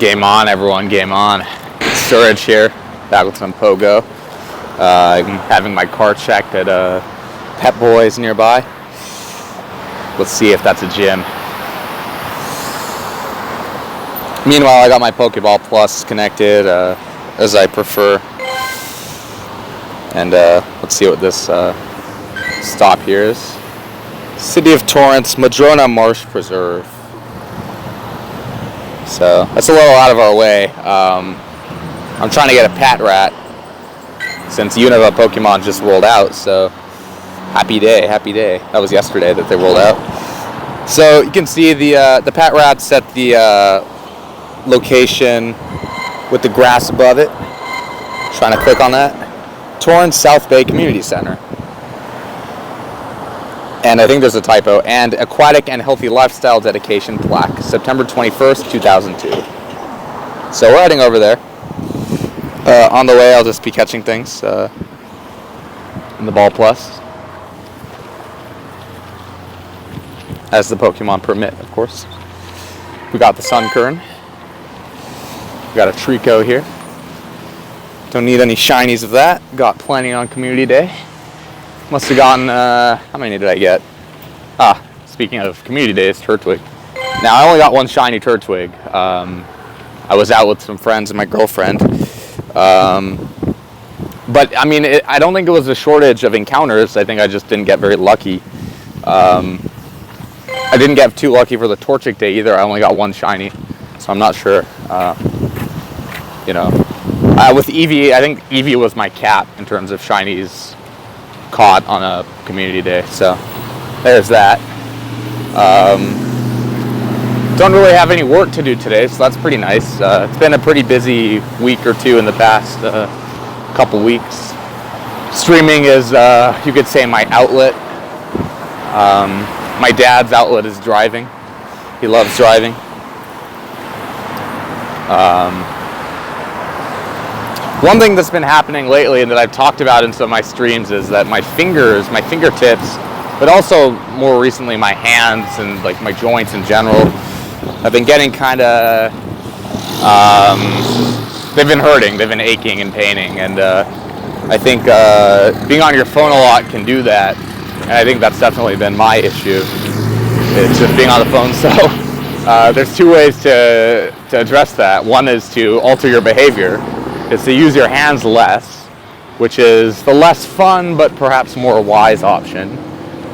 Game on, everyone, game on. Storage here, back with some Pogo. I'm having my car checked at Pet Boys nearby. Let's see if that's a gym. Meanwhile, I got my Pokeball Plus connected, as I prefer. And let's see what this stop here is. City of Torrance, Madrona Marsh Preserve. So that's a little out of our way. I'm trying to get a Patrat since Unova Pokemon just rolled out. So happy day, happy day. That was yesterday that they rolled out. So you can see the Patrat's at the location with the grass above it. Trying to click on that. Torrance South Bay Community Center. And I think there's a typo. And Aquatic and Healthy Lifestyle Dedication Plaque, September 21st, 2002. So we're heading over there. On the way, I'll just be catching things in the Ball Plus. As the Pokemon permit, of course. We got the Sunkern. We got a Trico here. Don't need any shinies of that. Got plenty on Community Day. Must have gotten, how many did I get? Speaking of Community Days, Turtwig. Now, I only got one shiny Turtwig. I was out with some friends and my girlfriend. But, I mean, I don't think it was a shortage of encounters. I think I just didn't get very lucky. I didn't get too lucky for the Torchic Day either. I only got one shiny. So I'm not sure. With Eevee, I think Eevee was my cap in terms of shinies caught on a Community Day, so there's that. Don't really have any work to do today, so that's pretty nice. It's been a pretty busy week or two in the past couple weeks. Streaming is, you could say, my outlet. My dad's outlet is driving. He loves driving. One thing that's been happening lately and that I've talked about in some of my streams is that my fingertips, but also more recently my hands and like my joints in general, have been getting kind of, they've been hurting, they've been aching and paining, and I think being on your phone a lot can do that, and I think that's definitely been my issue. It's just being on the phone. So there's two ways to address that. One is to alter your behavior. Is to use your hands less, which is the less fun but perhaps more wise option.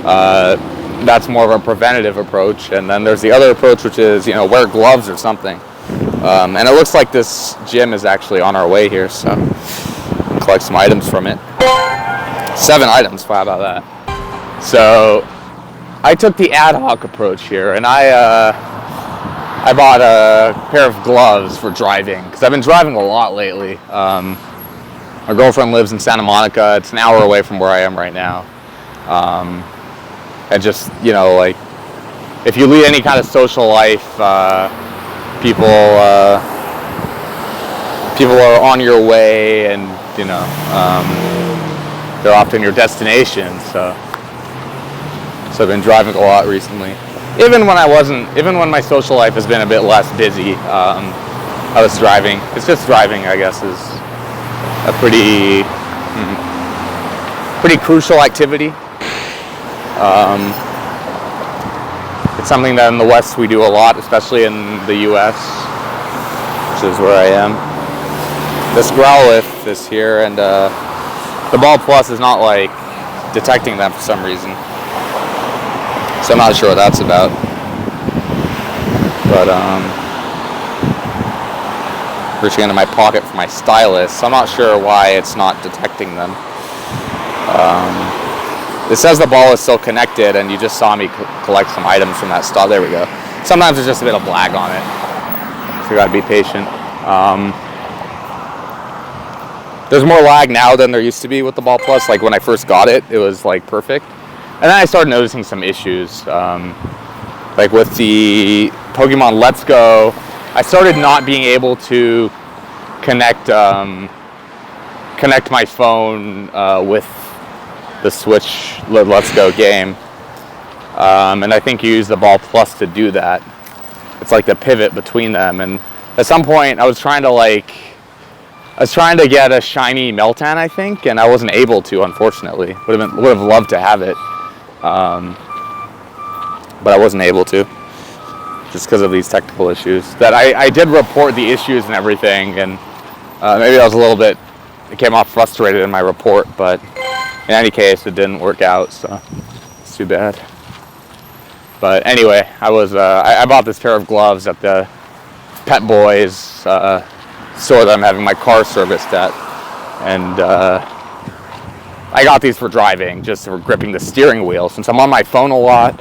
That's more of a preventative approach. And then there's the other approach, which is, wear gloves or something. And it looks like this gym is actually on our way here, so we'll collect some items from it. 7 items, how about that? So I took the ad hoc approach here, and I bought a pair of gloves for driving, because I've been driving a lot lately. My girlfriend lives in Santa Monica. It's an hour away from where I am right now. And just, if you lead any kind of social life, people are on your way, and, they're often your destination. So I've been driving a lot recently. Even when my social life has been a bit less busy, I was driving. It's just driving, I guess, is a pretty crucial activity. It's something that in the West we do a lot, especially in the U.S., which is where I am. This Growlithe is here, and the Ball Plus is not, detecting them for some reason. So I'm not sure what that's about, but reaching into my pocket for my stylus, so I'm not sure why it's not detecting them. It says the ball is still connected, and you just saw me collect some items from that stall. There we go. Sometimes there's just a bit of lag on it, so you gotta be patient. There's more lag now than there used to be with the Ball Plus. Like when I first got it, it was perfect. And then I started noticing some issues, like with the Pokemon Let's Go. I started not being able to connect my phone with the Switch Let's Go game, and I think you use the Ball Plus to do that. It's like the pivot between them, and at some point I was trying to get a shiny Meltan, I think, and I wasn't able to, unfortunately. Would have loved to have it, but I wasn't able to, just because of these technical issues. That I did report the issues and everything, and maybe I was a little bit, it came off frustrated in my report, but in any case, it didn't work out, so it's too bad. But anyway, I bought this pair of gloves at the Pet Boys store that I'm having my car serviced at, and I got these for driving, just for gripping the steering wheel. Since I'm on my phone a lot,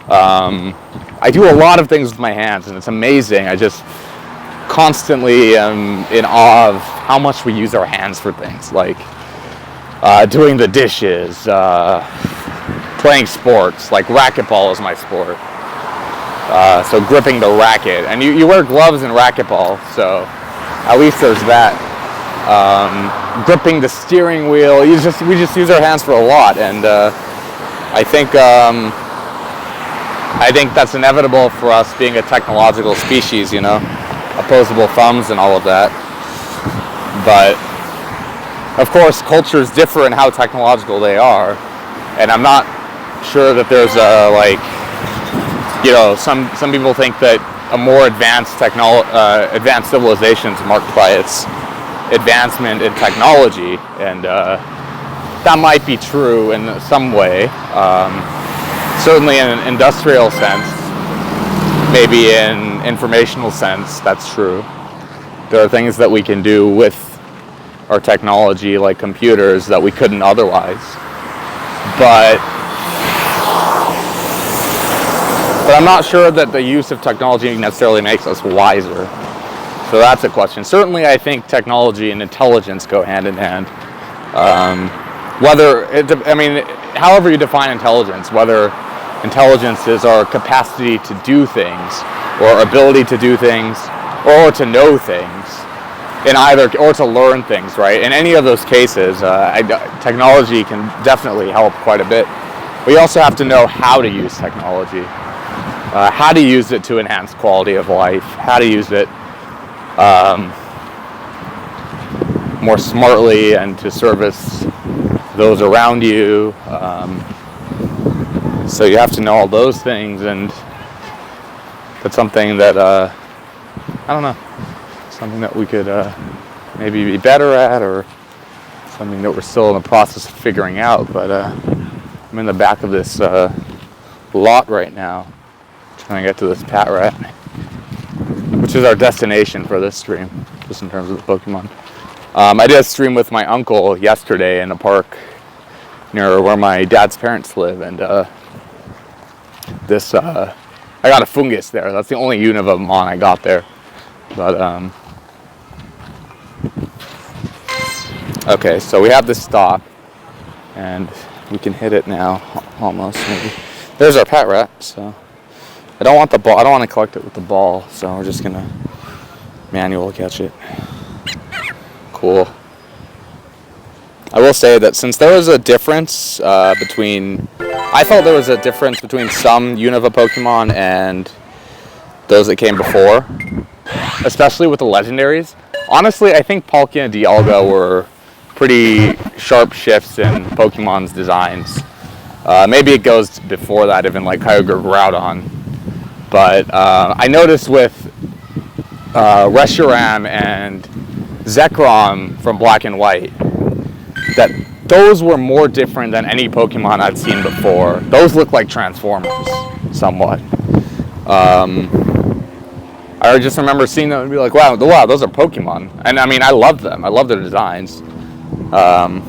I do a lot of things with my hands, and it's amazing. I just constantly am in awe of how much we use our hands for things, like doing the dishes, playing sports, like racquetball is my sport. So gripping the racket, and you wear gloves in racquetball, so at least there's that. Gripping the steering wheel, we just use our hands for a lot, and I think that's inevitable for us being a technological species, you know, opposable thumbs and all of that. But of course, cultures differ in how technological they are, and I'm not sure that there's a, like, you know, some people think that a more advanced civilization is marked by its advancement in technology, and that might be true in some way. Certainly in an industrial sense, maybe in informational sense, that's true. There are things that we can do with our technology, like computers, that we couldn't otherwise. But I'm not sure that the use of technology necessarily makes us wiser. So that's a question. Certainly, I think technology and intelligence go hand in hand. However you define intelligence, whether intelligence is our capacity to do things, or ability to do things, or to know things, or to learn things, right? In any of those cases, technology can definitely help quite a bit. We also have to know how to use technology, how to use it to enhance quality of life, how to use it more smartly and to service those around you. So you have to know all those things, and that's something that I don't know, something that we could maybe be better at, or something that we're still in the process of figuring out. But I'm in the back of this lot right now, trying to get to this Patrat, which is our destination for this stream, just in terms of the Pokemon. I did a stream with my uncle yesterday in a park near where my dad's parents live, and I got a fungus there. That's the only Unova Mon I got there. But okay, so we have this stop, and we can hit it now, almost maybe. There's our Patrat. So I don't want the ball. I don't want to collect it with the ball, so we're just gonna manual catch it. Cool. I will say that since there was a difference I felt there was a difference between some Unova Pokemon and those that came before, especially with the legendaries. Honestly, I think Palkia and Dialga were pretty sharp shifts in Pokemon's designs. Maybe it goes before that, even like Kyogre, Groudon. But I noticed with Reshiram and Zekrom from Black and White that those were more different than any Pokemon I'd seen before. Those look like Transformers, somewhat. I just remember seeing them and be like, wow, those are Pokemon. And I mean, I love them. I love their designs. I'm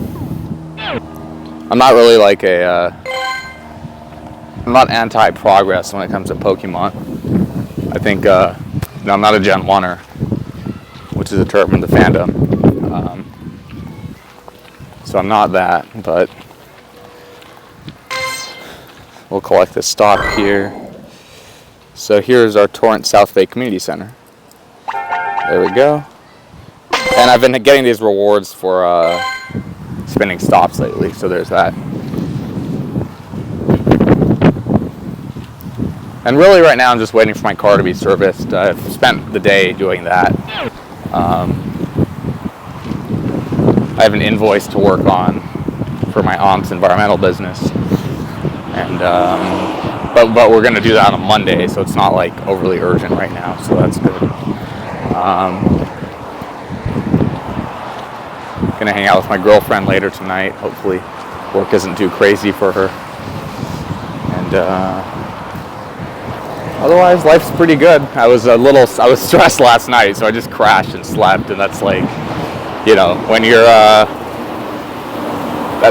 not really like I'm not anti-progress when it comes to Pokemon. I think, I'm not a Gen 1er, which is a term in the fandom. So I'm not that, but we'll collect this stop here. So here's our Torrent South Bay Community Center. There we go. And I've been getting these rewards for spinning stops lately, so there's that. And really right now I'm just waiting for my car to be serviced. I've spent the day doing that. I have an invoice to work on for my aunt's environmental business, and but we're gonna do that on a Monday, so it's not like overly urgent right now, so that's good. Gonna hang out with my girlfriend later tonight. Hopefully work isn't too crazy for her, and otherwise life's pretty good. I was stressed last night, so I just crashed and slept, and that's like, you know, when you're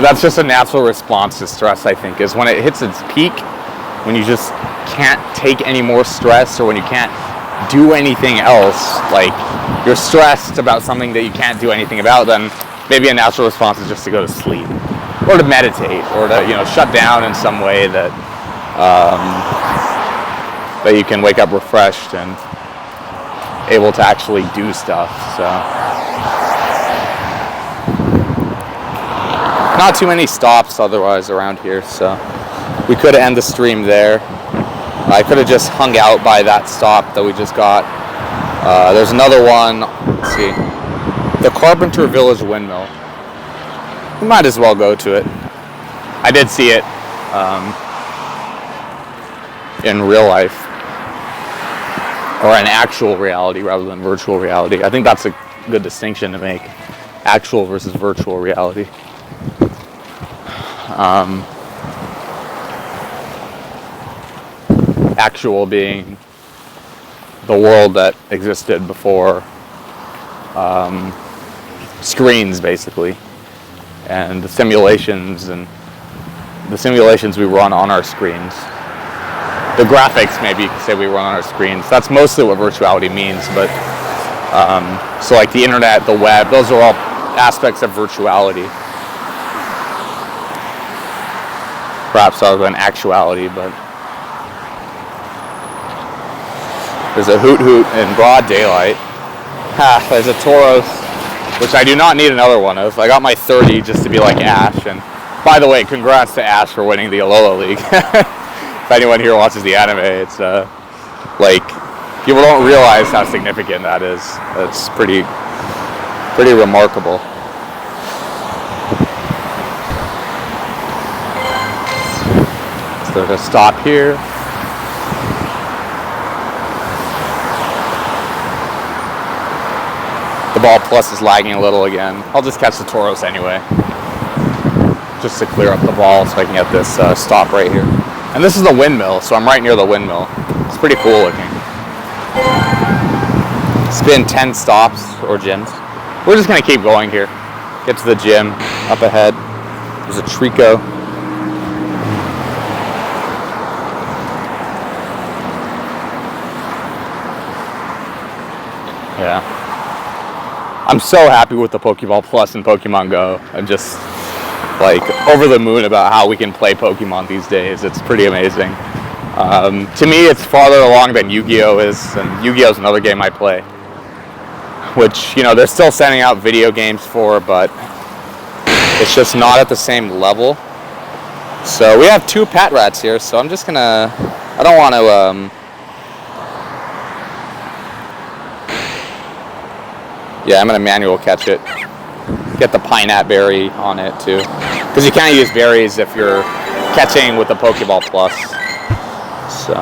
that's just a natural response to stress, I think, is when it hits its peak, when you just can't take any more stress, or when you can't do anything else, like you're stressed about something that you can't do anything about, then maybe a natural response is just to go to sleep, or to meditate, or to, you know, shut down in some way that that you can wake up refreshed and able to actually do stuff. So not too many stops otherwise around here, so we could end the stream there. I could have just hung out by that stop that we just got. There's another one, let's see, the Carpenter Village Windmill. We might as well go to it. I did see it in real life, or in actual reality rather than virtual reality. I think that's a good distinction to make, actual versus virtual reality. Actual being the world that existed before screens, basically, and the simulations we run on our screens. The graphics, maybe you could say, we run on our screens. That's mostly what virtuality means, but so like the internet, the web, those are all aspects of virtuality. Perhaps other than actuality, but there's a hoot hoot in broad daylight. There's a Tauros, which I do not need another one of. I got my 30 just to be like Ash, and by the way, congrats to Ash for winning the Alola League. If anyone here watches the anime, it's like, people don't realize how significant that is. It's pretty remarkable. So there's a stop here. The ball plus is lagging a little again. I'll just catch the Tauros anyway, just to clear up the ball so I can get this stop right here. And this is the windmill, so I'm right near the windmill. It's pretty cool looking. It's been 10 stops or gyms. We're just gonna keep going here. Get to the gym up ahead. There's a Trico. Yeah. I'm so happy with the Pokeball Plus and Pokemon Go. I'm just like over the moon about how we can play Pokemon these days. It's pretty amazing. To me, it's farther along than Yu-Gi-Oh is, and Yu-Gi-Oh is another game I play, which, you know, they're still sending out video games for, but it's just not at the same level. So we have 2 Patrats here, so I'm just gonna, I don't want to yeah, I'm gonna manual catch it. Get the Pinat berry on it too, because you can't use berries if you're catching with the Pokeball Plus. So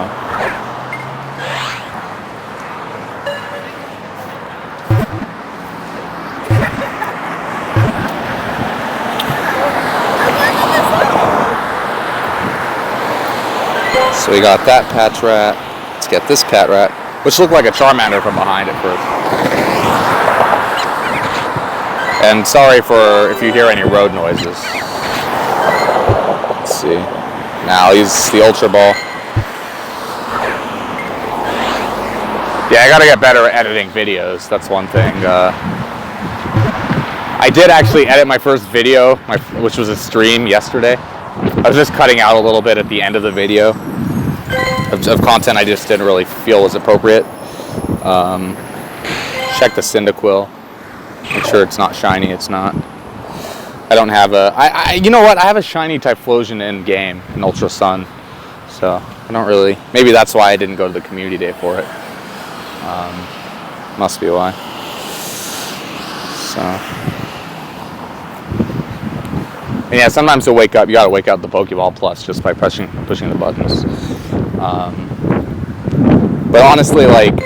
we got that Patrat. Let's get this Patrat, which looked like a Charmander from behind at first. And sorry for if you hear any road noises. Let's see. Now I'll use the Ultra Ball. Yeah, I gotta get better at editing videos. That's one thing. I did actually edit my first video, which was a stream yesterday. I was just cutting out a little bit at the end of the video of content I just didn't really feel was appropriate. Check the Cyndaquil. Make sure it's not shiny. It's not. I don't have a. You know what? I have a shiny Typhlosion in game in Ultra Sun. So I don't really. Maybe that's why I didn't go to the community day for it. Must be why. So. And yeah, sometimes to wake up, you gotta wake up the Pokeball Plus just by pushing the buttons. But honestly, like,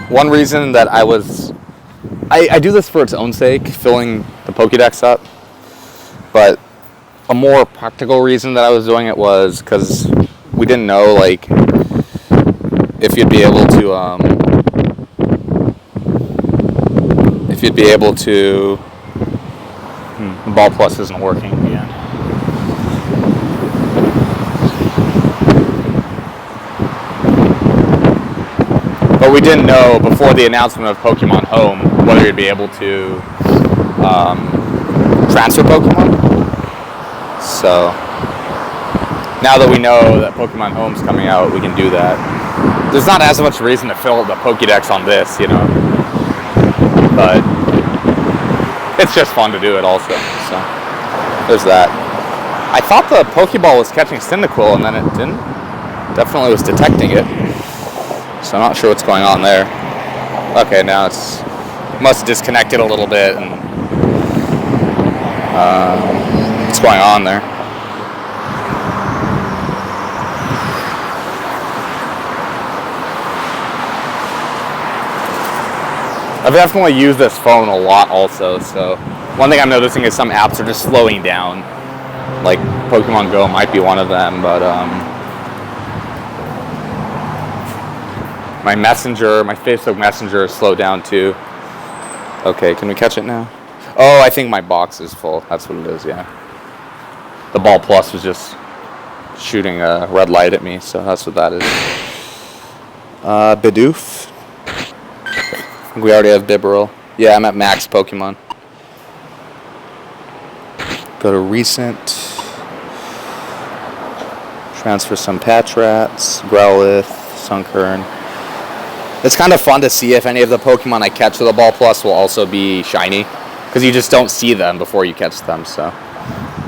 one reason that I do this for its own sake, filling the Pokédex up. But a more practical reason that I was doing it was because we didn't know, like, if you'd be able to, the Ball Plus isn't working again. But we didn't know before the announcement of Pokemon Home whether you'd be able to transfer Pokemon. So now that we know that Pokemon Home's coming out, we can do that. There's not as much reason to fill the Pokédex on this, you know. But it's just fun to do it also. So there's that. I thought the Pokeball was catching Cyndaquil and then it didn't. Definitely was detecting it. So I'm not sure what's going on there. Okay, now must have disconnected a little bit and what's going on there? I've definitely used this phone a lot also, so one thing I'm noticing is some apps are just slowing down. Like Pokemon Go might be one of them, but my Facebook Messenger is slowed down too. Okay, can we catch it now? Oh, I think my box is full. That's what it is, yeah. The Ball Plus was just shooting a red light at me, so that's what that is. Bidoof. I think we already have Bibarel. Yeah, I'm at max Pokemon. Go to recent. Transfer some Patrats, Growlithe, Sunkern. It's kind of fun to see if any of the Pokemon I catch with the Ball Plus will also be shiny. Because you just don't see them before you catch them, so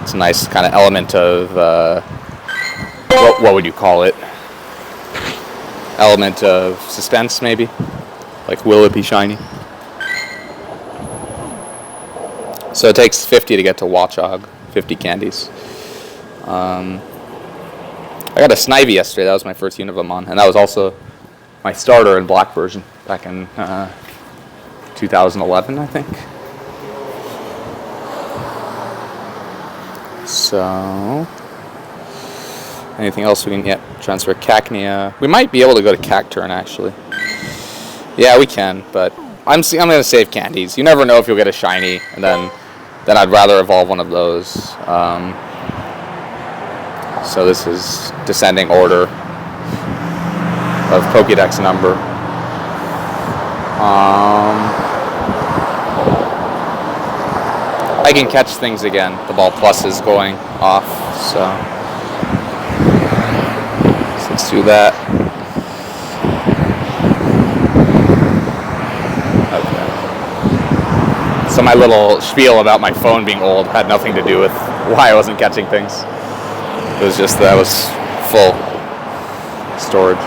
it's a nice kind of element of, what would you call it? Element of suspense, maybe? Like, will it be shiny? So it takes 50 to get to Watchog, 50 candies. I got a Snivy yesterday, that was my first Unova, and that was also my starter in black version back in 2011, I think. So, anything else we can transfer? Cacnea. We might be able to go to Cacturn, actually. Yeah, we can, but I'm going to save candies. You never know if you'll get a shiny, and then I'd rather evolve one of those. So this is descending order of Pokédex number. I can catch things again. The Ball Plus is going off, so let's do that. Okay. So my little spiel about my phone being old had nothing to do with why I wasn't catching things. It was just that I was full storage.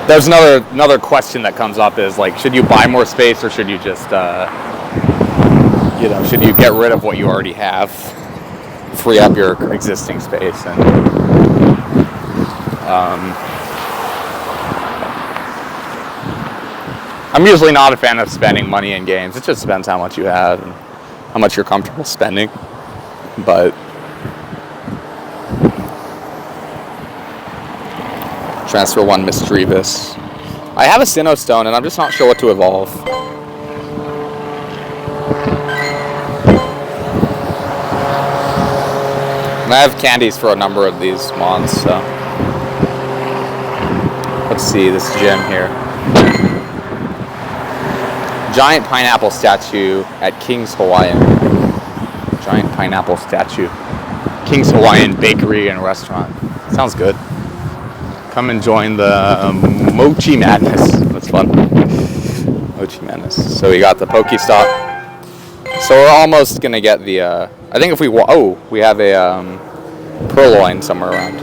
There's another question that comes up is like, should you buy more space or should you just, should you get rid of what you already have, free up your existing space? And I'm usually not a fan of spending money in games. It just depends how much you have and how much you're comfortable spending. But transfer one Misdreavus. I have a Sinnoh Stone and I'm just not sure what to evolve. And I have candies for a number of these mons, so let's see this gym here. Giant pineapple statue at King's Hawaiian. Giant pineapple statue. King's Hawaiian Bakery and Restaurant. Sounds good. Come and join the Mochi Madness. That's fun. Mochi Madness. So we got the Pokestop. So we're almost gonna get the. I think if we have a Purloin somewhere around.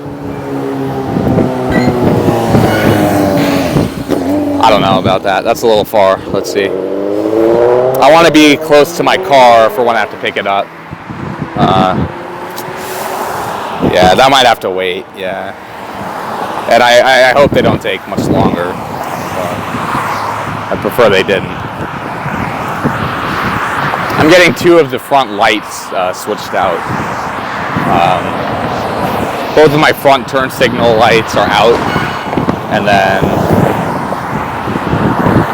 I don't know about that. That's a little far. Let's see. I want to be close to my car for when I have to pick it up. Yeah, that might have to wait. Yeah. And I hope they don't take much longer. I prefer they didn't. I'm getting 2 of the front lights switched out. Both of my front turn signal lights are out, and then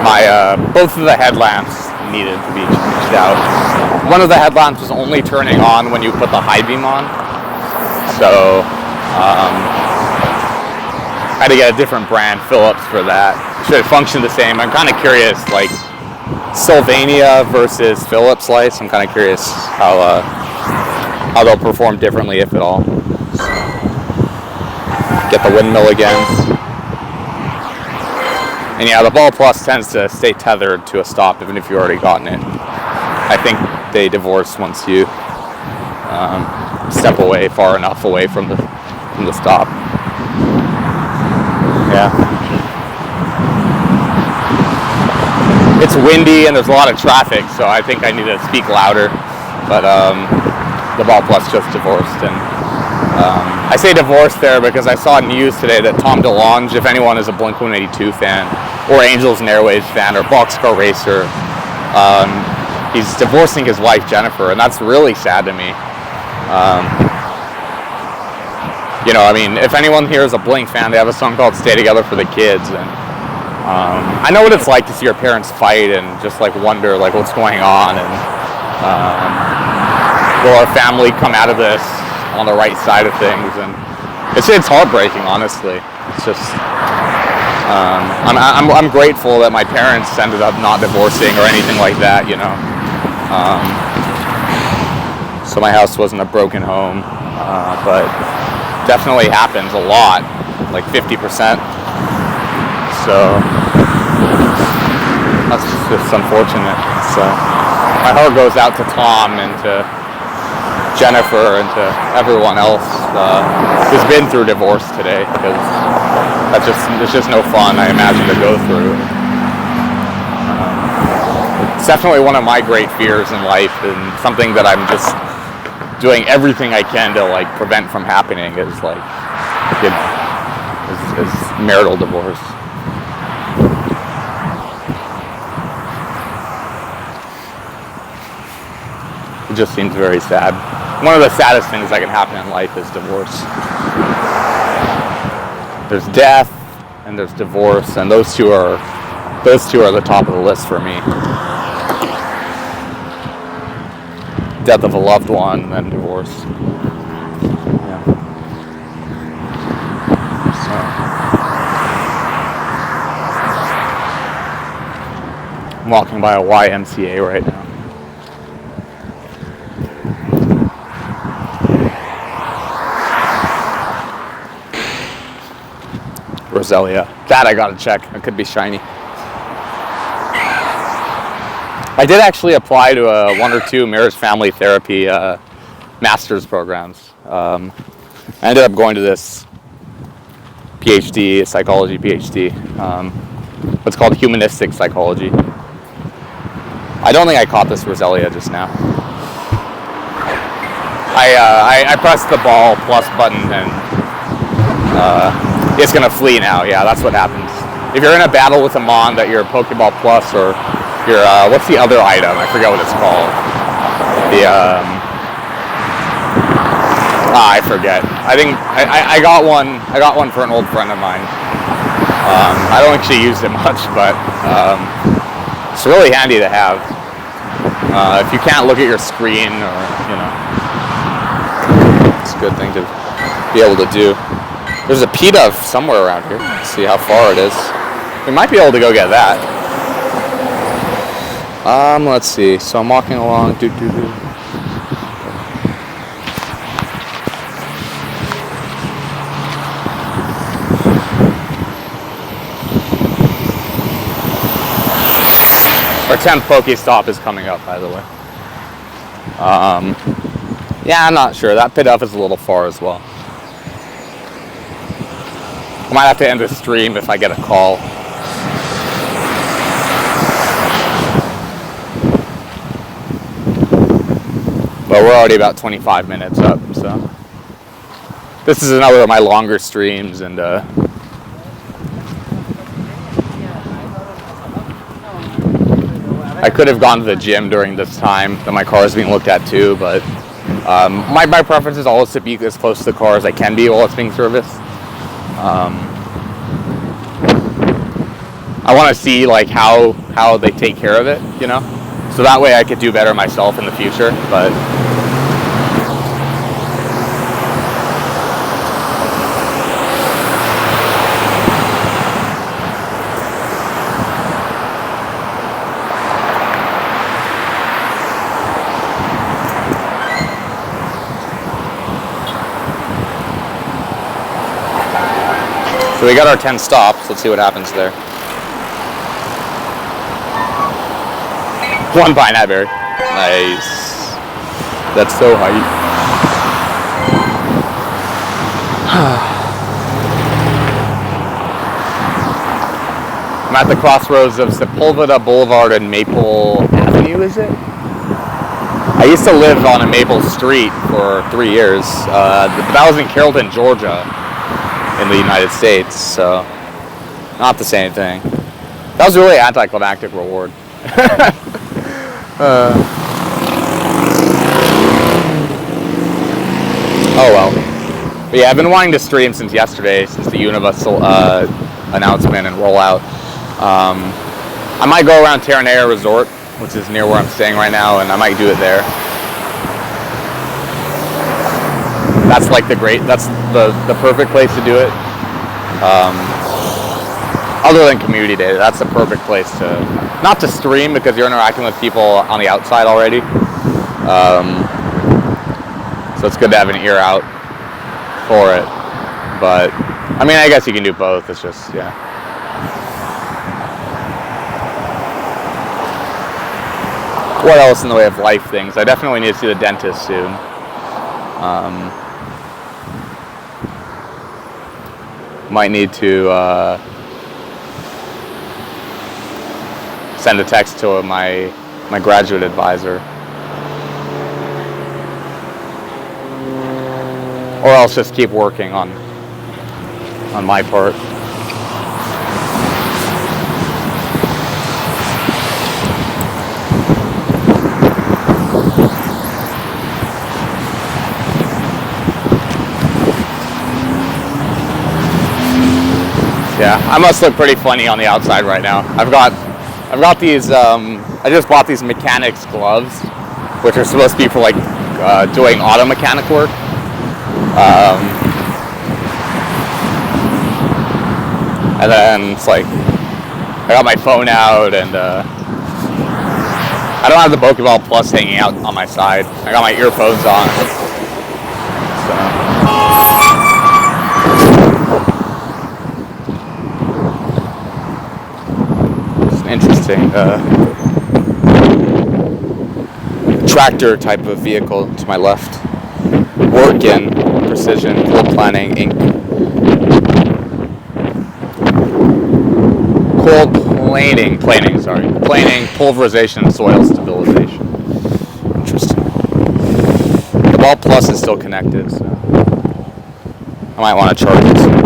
my both of the headlamps needed to be changed out. One of the headlamps was only turning on when you put the high beam on, so I had to get a different brand, Philips, for that. It should function the same. I'm kind of curious, like Sylvania versus Philips lights. I'm kind of curious how they'll perform differently, if at all. Get the windmill again. And yeah, the Ball Plus tends to stay tethered to a stop even if you've already gotten it. I think they divorce once you step away far enough away from the stop. Yeah. It's windy and there's a lot of traffic, so I think I need to speak louder. But the Ball Plus just divorced, and I say divorced there because I saw news today that Tom DeLonge, if anyone is a Blink-182 fan, or Angels and Airwaves fan, or Boxcar Racer, he's divorcing his wife Jennifer, and that's really sad to me. You know, I mean, if anyone here is a Blink fan, they have a song called "Stay Together for the Kids," and I know what it's like to see your parents fight and just like wonder like what's going on, and will our family come out of this on the right side of things? And it's heartbreaking, honestly. It's just I'm grateful that my parents ended up not divorcing or anything like that, you know. So my house wasn't a broken home, but definitely happens a lot, like 50%. So that's just unfortunate. So my heart goes out to Tom and to Jennifer and to everyone else who's been through divorce today, because it's just no fun, I imagine, to go through. It's definitely one of my great fears in life, and something that I'm just doing everything I can to like prevent from happening is like, you know, is marital divorce. It just seems very sad. One of the saddest things that can happen in life is divorce. There's death and there's divorce, and those two are the top of the list for me. Death of a loved one and then divorce. Yeah. So I'm walking by a YMCA right now. Roselia. That I gotta check. It could be shiny. I did actually apply to 1 or 2 marriage family therapy master's programs. I ended up going to this PhD, psychology PhD. What's called humanistic psychology. I don't think I caught this Roselia just now. I pressed the Ball Plus button and it's gonna flee now. Yeah, that's what happens. If you're in a battle with a Mon that you're Pokeball Plus, or you're, what's the other item? I forget what it's called. I forget. I think I got one for an old friend of mine. I don't actually use it much, but it's really handy to have. If you can't look at your screen, or, you know, it's a good thing to be able to do. There's a PETA somewhere around here. Let's see how far it is. We might be able to go get that. Let's see. So I'm walking along. Our 10th Pokestop is coming up, by the way. Yeah, I'm not sure. That pit up is a little far as well. I might have to end the stream if I get a call. But we're already about 25 minutes up, so. This is another of my longer streams, and I could have gone to the gym during this time that my car is being looked at too, but my preference is always to be as close to the car as I can be while it's being serviced. I want to see like how they take care of it, you know, so that way I could do better myself in the future. But so we got our 10 stops. Let's see what happens there. 1 pineapple berry. Nice. That's so hype. I'm at the crossroads of Sepulveda Boulevard and Maple Avenue, is it? I used to live on a Maple Street for 3 years. But that was in Carrollton, Georgia, in the United States, so not the same thing. That was a really anticlimactic reward. Oh well. But yeah, I've been wanting to stream since yesterday, since the Unova announcement and rollout. I might go around Terranea Resort, which is near where I'm staying right now, and I might do it there. That's like that's the perfect place to do it. Other than community day, that's the perfect place to, not to stream because you're interacting with people on the outside already. So it's good to have an ear out for it. But, I mean, I guess you can do both. It's just, yeah. What else in the way of life things? I definitely need to see the dentist soon. Might need to send a text to my graduate advisor, or else just keep working on my part. Yeah, I must look pretty funny on the outside right now. I've got these, I just bought these mechanics gloves, which are supposed to be for like doing auto mechanic work. And then it's like, I got my phone out and I don't have the Pokeball Plus hanging out on my side. I got my earphones on. So. Interesting tractor type of vehicle to my left. Workin, Precision, Cold Planning, Inc. Planing, pulverization, soil stabilization. Interesting. The Ball Plus is still connected, so I might want to charge it soon.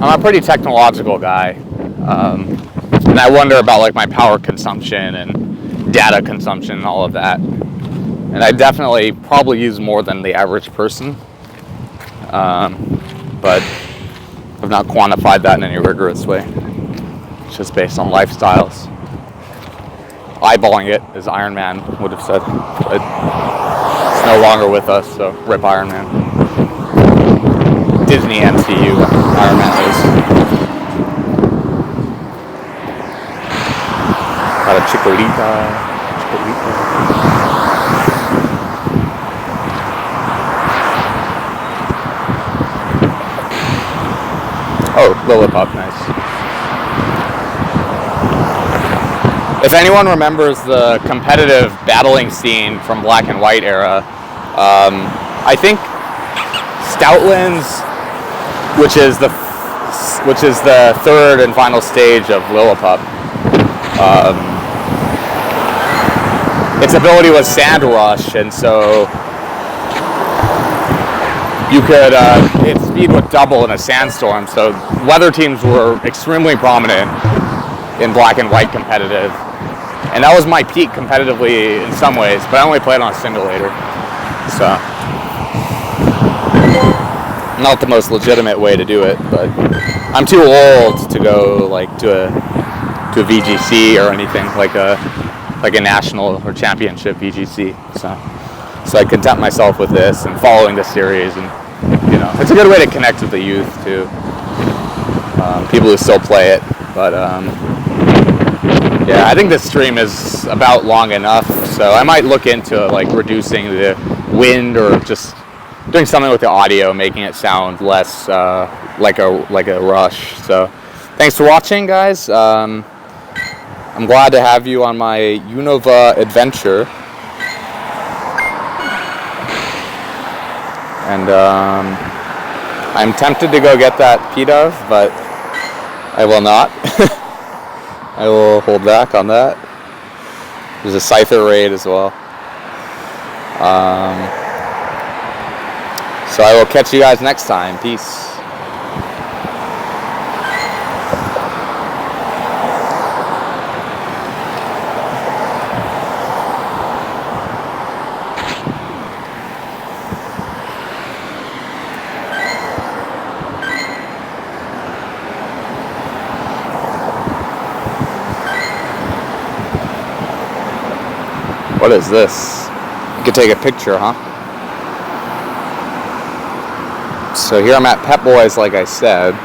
I'm a pretty technological guy, and I wonder about like my power consumption and data consumption and all of that. And I definitely probably use more than the average person, but I've not quantified that in any rigorous way. It's just based on lifestyles. Eyeballing it, as Iron Man would have said, but it's no longer with us, so rip Iron Man. Disney MCU Iron Man is. Got a Chikorita. Oh, Lillipop, nice. If anyone remembers the competitive battling scene from Black and White era, I think Stoutlands, which is the third and final stage of Lillipup, its ability was Sand Rush, and so you could, its speed would double in a sandstorm, so weather teams were extremely prominent in Black and White competitive. And that was my peak competitively in some ways, but I only played on a simulator. So, not the most legitimate way to do it, but I'm too old to go like to a VGC or anything like a national or championship VGC. So I content myself with this and following the series, and it's a good way to connect with the youth too. People who still play it, but yeah, I think this stream is about long enough, so I might look into like reducing the wind or just doing something with the audio, making it sound less like a rush. So thanks for watching, guys. I'm glad to have you on my Unova adventure, and I'm tempted to go get that P-Dove, but I will not. I will hold back on that. There's a Scyther raid as well. So I will catch you guys next time. Peace. What is this? You could take a picture, huh? So here I'm at Pep Boys, like I said.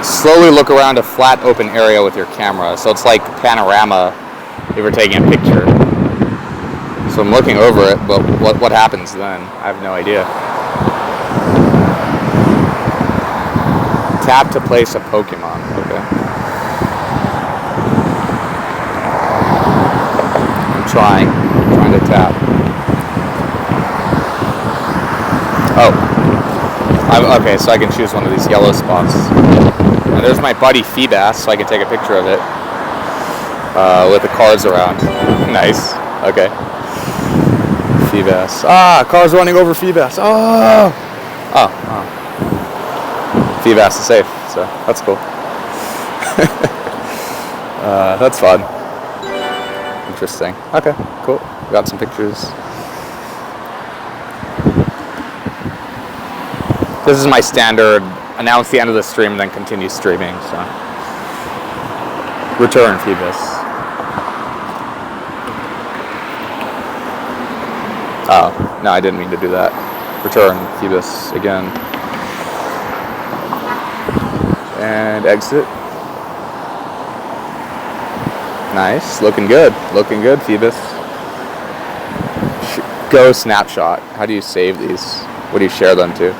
Slowly look around a flat open area with your camera. So it's like panorama if you're taking a picture. So I'm looking over it, but what happens then? I have no idea. Tap to place a Pokemon. Okay. Trying to tap. Oh, okay, so I can choose one of these yellow spots. And there's my buddy Feebass, so I can take a picture of it with the cards around. Nice. Okay. Feebass. Ah, car's running over Feebass. Oh. Feebass is safe, so that's cool. That's fun. Interesting. Okay, cool. Got some pictures. This is my standard announce the end of the stream and then continue streaming, so. Return Phoebus. Oh, no, I didn't mean to do that. Return Phoebus again. And exit. Nice, looking good, Phoebus. Go snapshot. How do you save these? What do you share them to?